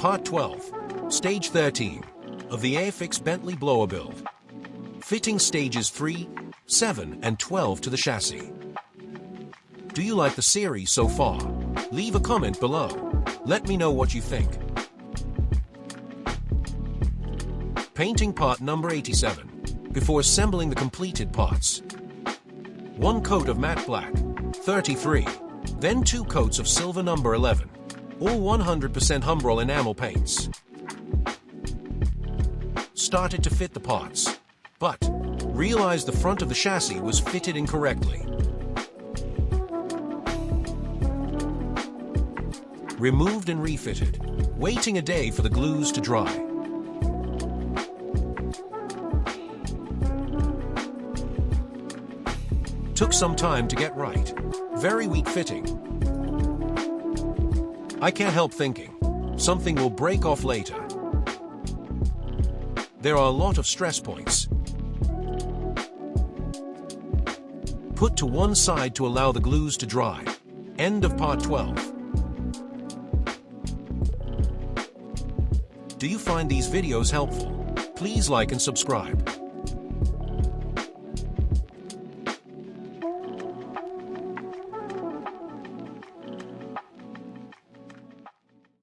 Part 12, Stage 13 of the Airfix Bentley blower build. Fitting stages 3, 7, and 12 to the chassis. Do you like the series so far? Leave a comment below. Let me know what you think. Painting part number 87. Before assembling the completed parts. 1 coat of matte black, 33. Then 2 coats of silver number 11. All 100% Humbrol enamel paints. Started to fit the parts, but realized the front of the chassis was fitted incorrectly. Removed and refitted, waiting a day for the glues to dry. Took some time to get right. Very weak fitting. I can't help thinking, something will break off later. There are a lot of stress points. Put to one side to allow the glues to dry. End of part 12. Do you find these videos helpful? Please like and subscribe.